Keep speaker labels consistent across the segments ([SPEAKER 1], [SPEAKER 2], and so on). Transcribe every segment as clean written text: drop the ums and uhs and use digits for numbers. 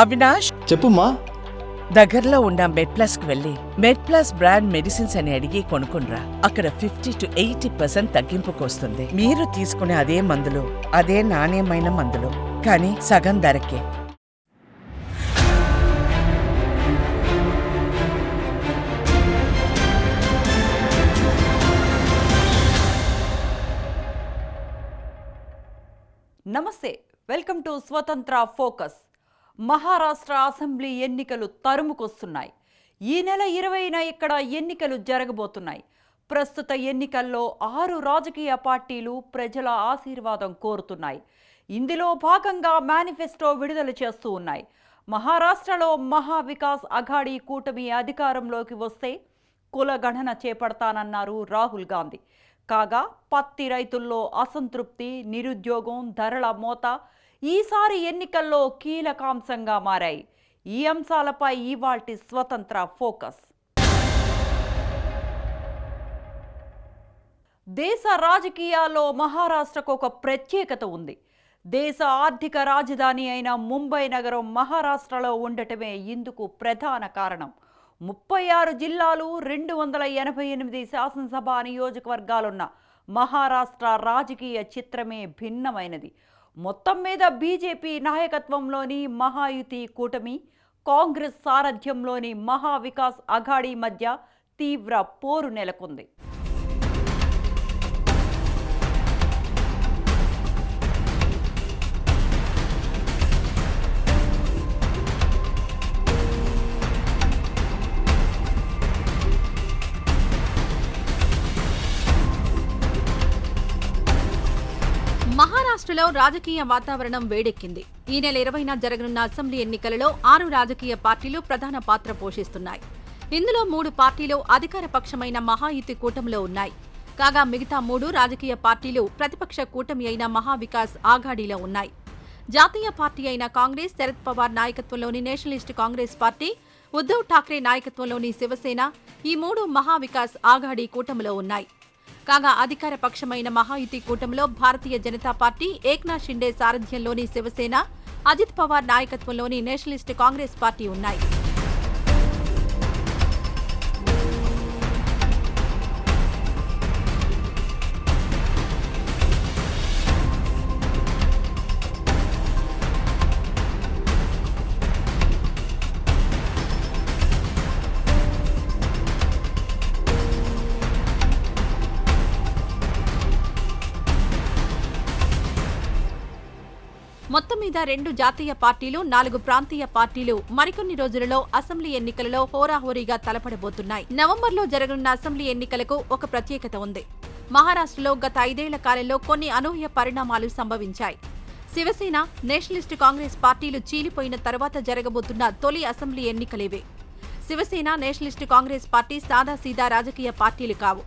[SPEAKER 1] అవినాష్,
[SPEAKER 2] చెప్పుమా.
[SPEAKER 1] దగ్గరలో ఉన్న మెడ్ప్లస్ కు వెళ్ళి మెడ్ప్లస్ బ్రాండ్ మెడిసిన్స్ అని అడిగి కొనుక్కునరా. అక్కడ 50 to 80% తగ్గింపుకు వస్తుంది. మీరు తీసుకునే అదే మందులు, అదే నాణ్యమైన మందులు, కానీ సగం ధరకే.
[SPEAKER 3] నమస్తే, వెల్కమ్ టు స్వతంత్ర ఫోకస్. మహారాష్ట్ర అసెంబ్లీ ఎన్నికలు తరుముకొస్తున్నాయి. ఈ నెల 20న ఇక్కడ ఎన్నికలు జరగబోతున్నాయి. ప్రస్తుత ఎన్నికల్లో 6 రాజకీయ పార్టీలు ప్రజల ఆశీర్వాదం కోరుతున్నాయి. ఇందులో భాగంగా మేనిఫెస్టో విడుదల చేస్తూ ఉన్నాయి. మహారాష్ట్రలో మహా వికాస్ అఘాడీ కూటమి అధికారంలోకి వస్తే కులగణన చేపడతానన్నారు రాహుల్ గాంధీ. కాగా పత్తి రైతుల్లో అసంతృప్తి, నిరుద్యోగం, ధరల మోత ఈసారి ఎన్నికల్లో కీలకాంశంగా మారాయి. ఈ అంశాలపై ఇవాల్టి స్వతంత్ర ఫోకస్. దేశ రాజకీయాల్లో మహారాష్ట్రకు ఒక ప్రత్యేకత ఉంది. దేశ ఆర్థిక రాజధాని అయిన ముంబై నగరం మహారాష్ట్రలో ఉండటమే ఇందుకు ప్రధాన కారణం. 36 జిల్లాలు, 288 శాసనసభ నియోజకవర్గాలున్న మహారాష్ట్ర రాజకీయ చిత్రమే భిన్నమైనది. మొత్తం మీద బీజేపీ నాయకత్వంలోని మహాయుతి కూటమి, కాంగ్రెస్ సారథ్యంలోని మహా వికాస్ అఘాడీ మధ్య తీవ్ర పోరు నెలకొంది.
[SPEAKER 4] మహారాష్ట్రలో రాజకీయ వాతావరణం వేడెక్కింది. ఈ నెల 20న జరగనున్న అసెంబ్లీ ఎన్నికలలో 6 రాజకీయ పార్టీలు ప్రధాన పాత్ర పోషిస్తున్నాయి. ఇందులో 3 పార్టీలు అధికార పక్షమైన మహాయుతి కూటమిలో ఉన్నాయి. కాగా మిగతా 3 రాజకీయ పార్టీలు ప్రతిపక్ష కూటమి అయిన మహా వికాస్ ఆఘాడీలో ఉన్నాయి. జాతీయ పార్టీ అయిన కాంగ్రెస్, శరద్ పవార్ నాయకత్వంలోని Nationalist congress party, Uddhav Thackeray నాయకత్వంలోని శివసేన ఈ 3 మహా వికాస్ ఆఘాడీ కూటమిలో ఉన్నాయి. కాగా అధికార పక్షమైన మహాయుతి కూటమిలో భారతీయ జనతా పార్టీ, ఏక్నాథ్ షిండే సారథ్యంలోని శివసేన, అజిత్ పవార్ నాయకత్వంలోని నేషనలిస్ట్ కాంగ్రెస్ పార్టీ ఉన్నాయి. మొత్తం మీద 2 జాతీయ పార్టీలు, 4 ప్రాంతీయ పార్టీలు మరికొన్ని రోజులలో అసెంబ్లీ ఎన్నికలలో హోరాహోరీగా తలపడబోతున్నాయి. నవంబర్లో జరగనున్న అసెంబ్లీ ఎన్నికలకు ఒక ప్రత్యేకత ఉంది. మహారాష్ట్రలో గత 5 ఏళ్ల కాలంలో కొన్ని అనూహ్య పరిణామాలు సంభవించాయి. శివసేన, నేషనలిస్ట్ కాంగ్రెస్ పార్టీలు చీలిపోయిన తర్వాత జరగబోతున్న తొలి అసెంబ్లీ ఎన్నికలేవే. శివసేన, నేషనలిస్ట్ కాంగ్రెస్ పార్టీ సాదాసీదా రాజకీయ పార్టీలు కావు.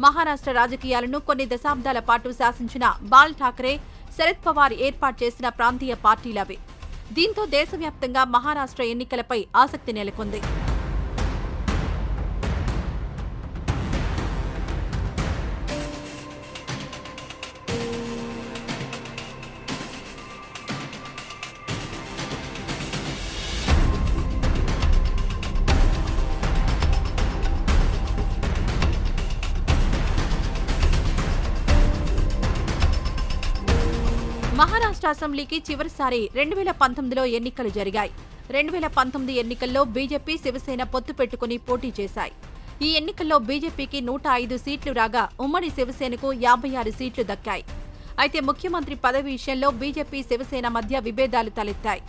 [SPEAKER 4] మహారాష్ట్ర రాజకీయాలను కొన్ని దశాబ్దాల పాటు శాసించిన బాల్ ఠాక్రే, శరద్ పవార్ ఏర్పాటు చేసిన ప్రాంతీయ పార్టీలవే. దీంతో దేశవ్యాప్తంగా మహారాష్ట్ర ఎన్నికలపై ఆసక్తి నెలకొంది. మహారాష్ట్ర అసెంబ్లీకి చివరిసారి 2019లో ఎన్నికలు జరిగాయి. 2019 ఎన్నికల్లో బీజేపీ, శివసేన పొత్తు పెట్టుకుని పోటీ చేశాయి. ఈ ఎన్నికల్లో బీజేపీకి 105 సీట్లు రాగా ఉమ్మడి శివసేనకు 56 సీట్లు దక్కాయి. అయితే ముఖ్యమంత్రి పదవి విషయంలో బీజేపీ, శివసేన మధ్య విభేదాలు తలెత్తాయి.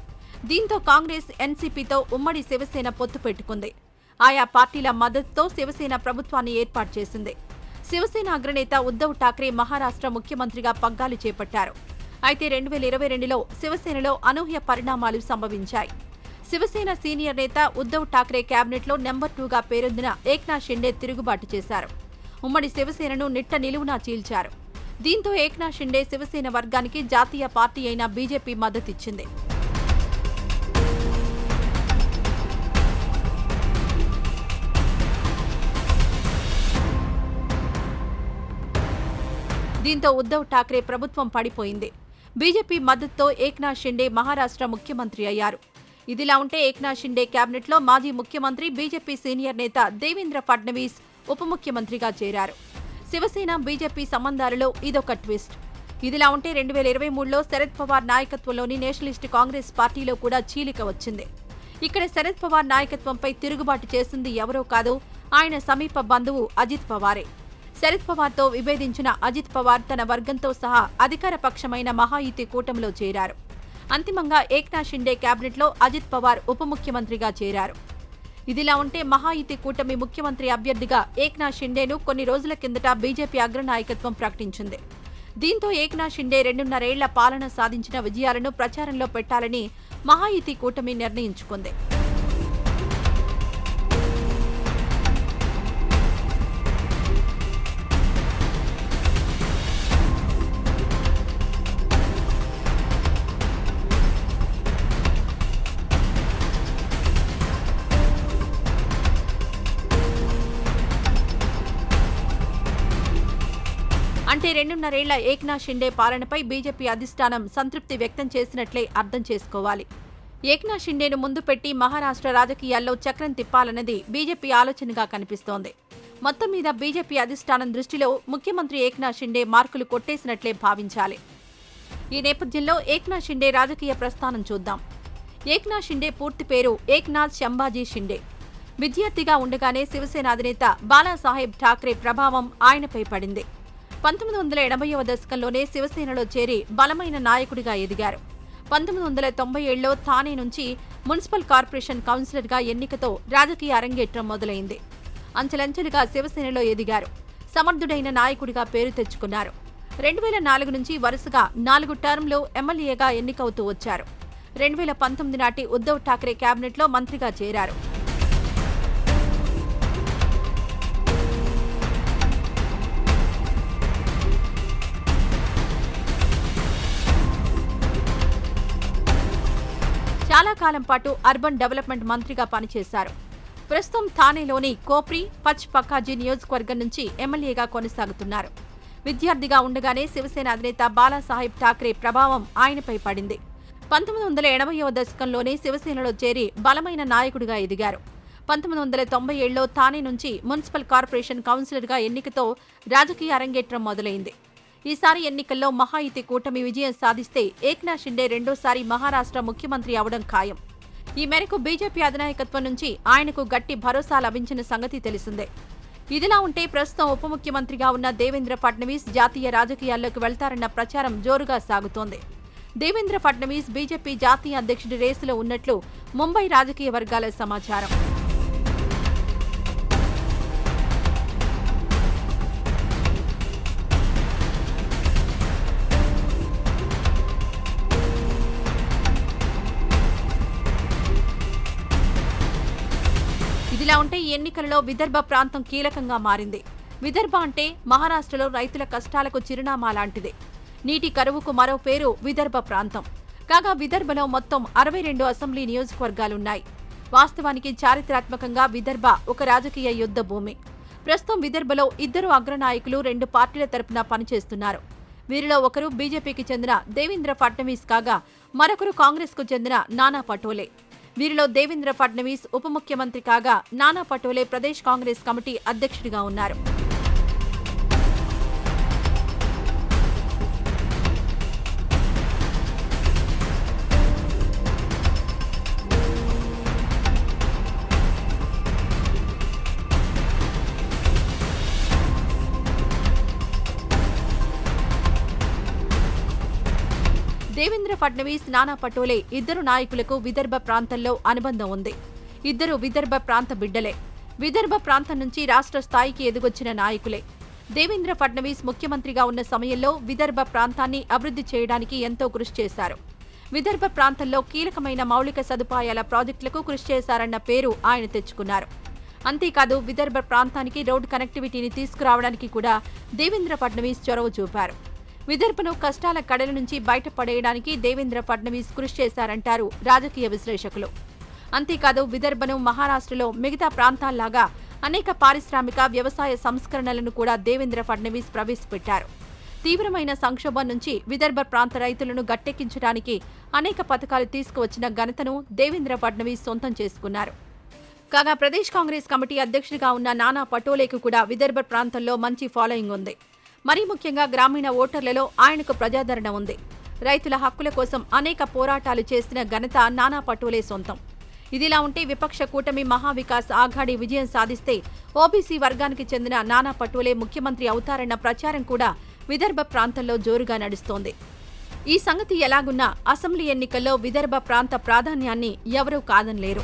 [SPEAKER 4] దీంతో కాంగ్రెస్, ఎన్సీపీతో ఉమ్మడి శివసేన పొత్తు పెట్టుకుంది. ఆయా పార్టీల మద్దతుతో శివసేన ప్రభుత్వాన్ని ఏర్పాటు చేసింది. శివసేన అగ్రనేత ఉద్ధవ్ ఠాక్రే మహారాష్ట్ర ముఖ్యమంత్రిగా పగ్గాలు చేపట్టారు. అయితే 2022లో శివసేనలో అనూహ్య పరిణామాలు సంభవించాయి. శివసేన సీనియర్ నేత ఉద్ధవ్ ఠాక్రే కేబినెట్లో నెంబర్ 2గా పేరొందిన ఏక్నాథ్ షిండే తిరుగుబాటు చేశారు. ఉమ్మడి శివసేనను నిట్ట నిలువునా చీల్చారు. దీంతో ఏక్నాథ్ షిండే శివసేన వర్గానికి జాతీయ పార్టీ అయిన బీజేపీ మద్దతిచ్చింది. దీంతో ఉద్ధవ్ ఠాక్రే ప్రభుత్వం పడిపోయింది. బీజేపీ మద్దతుతో ఏక్నాథ్ షిండే మహారాష్ట్ర ముఖ్యమంత్రి అయ్యారు. ఇదిలా ఉంటే ఏక్నాథ్ షిండే కేబినెట్లో మాజీ ముఖ్యమంత్రి బీజేపీ సీనియర్ నేత దేవేంద్ర ఫడ్నవీస్ ఉప ముఖ్యమంత్రిగా చేరారు. శివసేన బీజేపీ సంబంధాలలో ఇదొక ట్విస్ట్. ఇదిలా ఉంటే 2023లో శరద్ పవార్ నాయకత్వంలోని నేషనలిస్ట్ కాంగ్రెస్ పార్టీలో కూడా చీలిక వచ్చింది. ఇక్కడ శరద్ పవార్ నాయకత్వంపై తిరుగుబాటు చేసింది ఎవరో కాదు, ఆయన సమీప బంధువు అజిత్ పవారే. శరద్ పవార్తో విభేదించిన అజిత్ పవార్ తన వర్గంతో సహా అధికార పక్షమైన మహాయుతి కూటమిలో చేరారు. అంతిమంగా ఏక్నాథ్ షిండే కేబినెట్లో అజిత్ పవార్ ఉప ముఖ్యమంత్రిగా చేరారు. ఇదిలా ఉంటే మహాయుతి కూటమి ముఖ్యమంత్రి అభ్యర్థిగా ఏక్నాథ్ షిండేను కొన్ని రోజుల కిందట బీజేపీ అగ్రనాయకత్వం ప్రకటించింది. దీంతో ఏక్నాథ్ షిండే 2.5 ఏళ్ల పాలన సాధించిన విజయాలను ప్రచారంలో పెట్టాలని మహాయుతి కూటమి నిర్ణయించుకుంది. అంటే 2.5 ఏళ్ల ఏక్నాథ్ షిండే పాలనపై బీజేపీ అధిష్టానం సంతృప్తి వ్యక్తం చేసినట్లే అర్థం చేసుకోవాలి. ఏక్నాథ్ షిండేను ముందు పెట్టి మహారాష్ట్ర రాజకీయాల్లో చక్రం తిప్పాలన్నది బీజేపీ ఆలోచనగా కనిపిస్తోంది. మొత్తం మీద బీజేపీ అధిష్టానం దృష్టిలో ముఖ్యమంత్రి ఏక్నాథ్ షిండే మార్కులు కొట్టేసినట్లే భావించాలి. ఈ నేపథ్యంలో ఏక్నాథ్ షిండే రాజకీయ ప్రస్థానం చూద్దాం. ఏక్నాథ్ షిండే పూర్తి పేరు ఏక్నాథ్ శంభాజీ షిండే. విద్యార్థిగా ఉండగానే శివసేన అధినేత బాలాసాహెబ్ ఠాక్రే ప్రభావం ఆయనపై పడింది. 1980వ దశకంలోనే శివసేనలో చేరి బలమైన నాయకుడిగా ఎదిగారు. 1997లో థానే నుంచి మున్సిపల్ కార్పొరేషన్ కౌన్సిలర్గా ఎన్నికతో రాజకీయ అరంగేట్రం మొదలైంది. అంచెలంచెలుగా శివసేనలో ఎదిగారు. సమర్థుడైన నాయకుడిగా పేరు తెచ్చుకున్నారు. 2004 నుంచి వరుసగా 4 టర్మ్లు ఎమ్మెల్యేగా ఎన్నికవుతూ వచ్చారు. 2019 నాటి ఉద్ధవ్ ఠాక్రే కేబినెట్లో మంత్రిగా చేరారు. చాలా కాలం పాటు అర్బన్ డెవలప్మెంట్ మంత్రిగా పనిచేశారు. ప్రస్తుతం థానేలోని కోప్రి పచ్ పక్కాజీ నియోజకవర్గం నుంచి ఎమ్మెల్యేగా కొనసాగుతున్నారు. విద్యార్థిగా ఉండగానే శివసేన అధినేత బాలాసాహెబ్ ఠాక్రే ప్రభావం ఆయనపై పడింది. 1980వ దశకంలోనే శివసేనలో చేరి బలమైన నాయకుడిగా ఎదిగారు. 1997లో థానే నుంచి మున్సిపల్ కార్పొరేషన్ కౌన్సిలర్గా ఎన్నికతో రాజకీయ అరంగేట్రం మొదలైంది. ఈసారి ఎన్నికల్లో మహాయుతి కూటమి విజయం సాధిస్తే ఏక్నాథ్ షిండే రెండోసారి మహారాష్ట్ర ముఖ్యమంత్రి అవడం ఖాయం. ఈ మేరకు బీజేపీ అధినాయకత్వం నుంచి ఆయనకు గట్టి భరోసా లభించిన సంగతి తెలిసిందే. ఇదిలా ఉంటే ప్రస్తుతం ఉప ముఖ్యమంత్రిగా ఉన్న దేవేంద్ర ఫడ్నవీస్ జాతీయ రాజకీయాల్లోకి వెళ్తారన్న ప్రచారం జోరుగా సాగుతోంది. దేవేంద్ర ఫడ్నవీస్ బీజేపీ జాతీయ అధ్యక్షుడి రేసులో ఉన్నట్లు ముంబై రాజకీయ వర్గాల సమాచారం. ఇదిలా ఉంటే ఈ ఎన్నికలలో విదర్భ ప్రాంతం కీలకంగా మారింది. విదర్భ అంటే మహారాష్ట్రలో రైతుల కష్టాలకు చిరునామా లాంటిదే. నీటి కరువుకు మరో పేరు విదర్భ ప్రాంతం. కాగా విదర్భలో మొత్తం 62 అసెంబ్లీ నియోజకవర్గాలున్నాయి. వాస్తవానికి చారిత్రాత్మకంగా విదర్భ ఒక రాజకీయ యుద్ధ భూమి. ప్రస్తుతం విదర్భలో 2 అగ్రనాయకులు 2 పార్టీల తరపున పనిచేస్తున్నారు. వీరిలో ఒకరు బీజేపీకి చెందిన దేవేంద్ర ఫడ్నవీస్ కాగా మరొకరు కాంగ్రెస్కు చెందిన నానా పటోలే. వీరిలో దేవేంద్ర ఫడ్నవీస్ ఉప ముఖ్యమంత్రి కాగా నానా పటోలే ప్రదేశ్ కాంగ్రెస్ కమిటీ అధ్యక్షుడిగా ఉన్నారు. దేవేంద్ర ఫడ్నవీస్, నానా పటోలే ఇద్దరు నాయకులకు విదర్భ ప్రాంతంలో అనుబంధం ఉంది. ఇద్దరు విదర్భ ప్రాంత బిడ్డలే. విదర్భ ప్రాంతం నుంచి రాష్ట్ర స్థాయికి ఎదిగొచ్చిన నాయకులే. దేవేంద్ర ఫడ్నవీస్ ముఖ్యమంత్రిగా ఉన్న సమయంలో విదర్భ ప్రాంతాన్ని అభివృద్ధి చేయడానికి ఎంతో కృషి చేశారు. విదర్భ ప్రాంతంలో కీలకమైన మౌలిక సదుపాయాల ప్రాజెక్టులకు కృషి చేశారన్న పేరు ఆయన తెచ్చుకున్నారు. అంతేకాదు విదర్భ ప్రాంతానికి రోడ్డు కనెక్టివిటీని తీసుకురావడానికి కూడా దేవేంద్ర ఫడ్నవీస్ చొరవ చూపారు. విదర్భను కష్టాల కడల నుంచి బయటపడేయడానికి దేవేంద్ర ఫడ్నవీస్ కృషి చేశారంటారు రాజకీయ విశ్లేషకులు. అంతేకాదు విదర్భను మహారాష్ట్రలో మిగతా ప్రాంతాల్లాగా అనేక పారిశ్రామిక వ్యవసాయ సంస్కరణలను కూడా దేవేంద్ర ఫడ్నవీస్ ప్రవేశపెట్టారు. తీవ్రమైన సంక్షోభం నుంచి విదర్భ ప్రాంత రైతులను గట్టెక్కించడానికి అనేక పథకాలు తీసుకువచ్చిన ఘనతను దేవేంద్ర ఫడ్నవీస్ సొంతం చేసుకున్నారు. కాగా ప్రదేశ్ కాంగ్రెస్ కమిటీ అధ్యక్షుడిగా ఉన్న నానా పటోలేకు కూడా విదర్భ ప్రాంతంలో మంచి ఫాలోయింగ్ ఉంది. మరీ ముఖ్యంగా గ్రామీణ ఓటర్లలో ఆయనకు ప్రజాదరణ ఉంది. రైతుల హక్కుల కోసం అనేక పోరాటాలు చేసిన ఘనత నానా పటోలే సొంతం. ఇదిలా ఉంటే విపక్ష కూటమి మహావికాస్ ఆఘాడీ విజయం సాధిస్తే ఓబీసీ వర్గానికి చెందిన నానా పటోలే ముఖ్యమంత్రి అవుతారన్న ప్రచారం కూడా విదర్భ ప్రాంతంలో జోరుగా నడుస్తోంది. ఈ సంగతి ఎలాగున్నా అసెంబ్లీ ఎన్నికల్లో విదర్భ ప్రాంత ప్రాధాన్యాన్ని ఎవరూ కాదనలేరు.